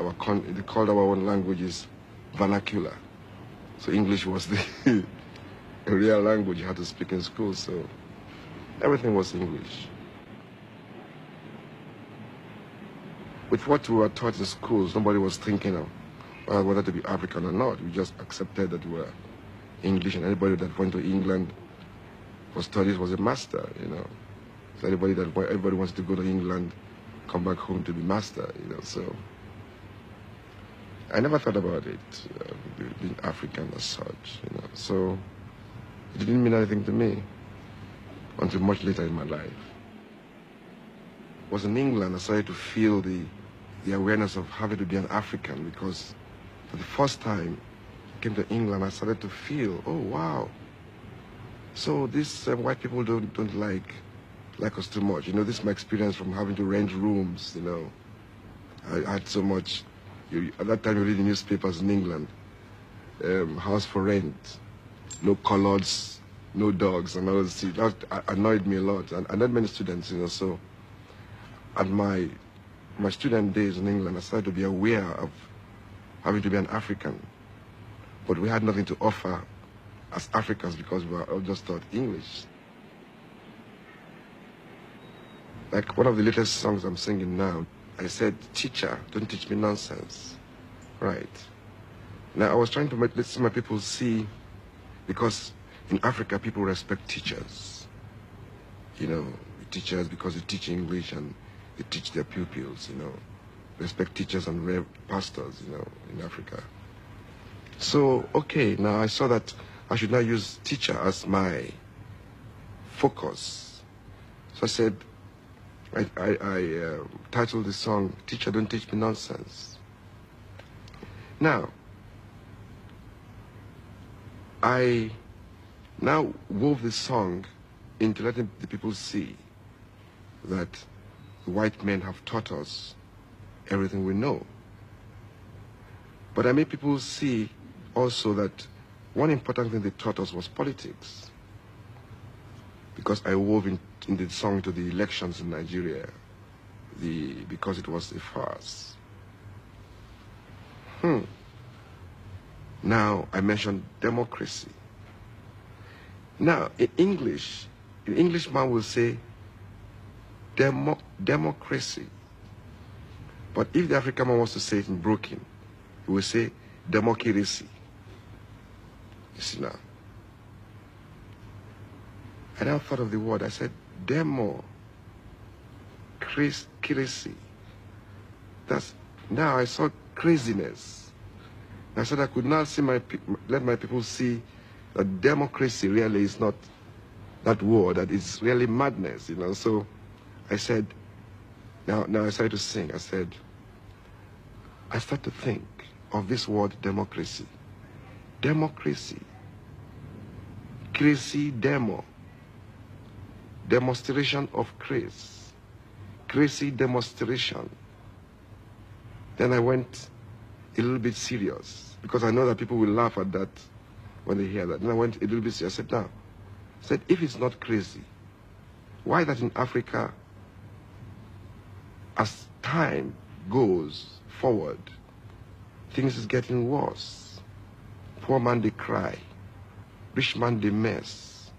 they called our own languages vernacular. So English was the a real language you had to speak in school, so everything was English. With what we were taught in schools, nobody was thinking of whether to be African or not. We just accepted that we were English, and anybody that went to England for studies was a master, you know. So everybody wants to go to England, come back home to be master, you know. So I never thought about it, being African as such, you know. So it didn't mean anything to me until much later in my life. It was in England I started to feel the awareness of having to be an African, because for the first time I came to England, I started to feel, oh wow, so these white people don't like us too much. You know, this is my experience from having to rent rooms, you know. I had so much, at that time you read the newspapers in England, house for rent, no coloreds, no dogs, and all this. That annoyed me a lot, and not many students, you know. So at my student days in England, I started to be aware of having to be an African, but we had nothing to offer as Africans because we were all just taught English. Like one of the latest songs I'm singing now, I said, "Teacher, don't teach me nonsense." Right. Now I was trying to let my people see, because in Africa people respect teachers. You know, teachers, because they teach English and they teach their pupils, you know. Respect teachers and pastors, you know, in Africa. So, okay, now I saw that I should now use teacher as my focus. So I said, I titled the song, "Teacher, Don't Teach Me Nonsense." Now, I now wove this song into letting the people see that the white men have taught us everything we know. But I made people see also that one important thing they taught us was politics. Because I wove in the song to the elections in Nigeria, because it was a farce. Now I mentioned democracy. Now in English, an Englishman will say democracy. But if the African man wants to say it in broken, he will say democracy. You see now. I now thought of the word. I said crazy. That's, now I saw craziness. I said I could now see let my people see that democracy really is not that word, that it's really madness, you know. So I said, now I started to sing. I said, I start to think of this word democracy. Democracy. Crazy demo. Demonstration of grace. Crazy demonstration. Then I went a little bit serious, because I know that people will laugh at that when they hear that. Then I went a little bit serious. I said, now, I said, if it's not crazy, why that in Africa, as time goes forward, things is getting worse. Poor man, they cry. Rich man, they mess.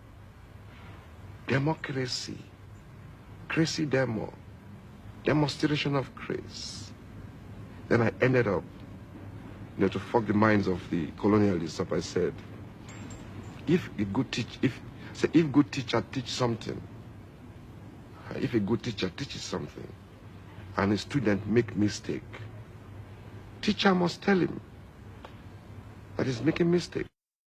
Democracy. Crazy demo. Demonstration of grace. Then I ended up, you know, to fuck the minds of the colonialists up, I said, if a good teacher teach something, if a good teacher teaches something, and a student make mistake, teacher must tell him that he's making mistake.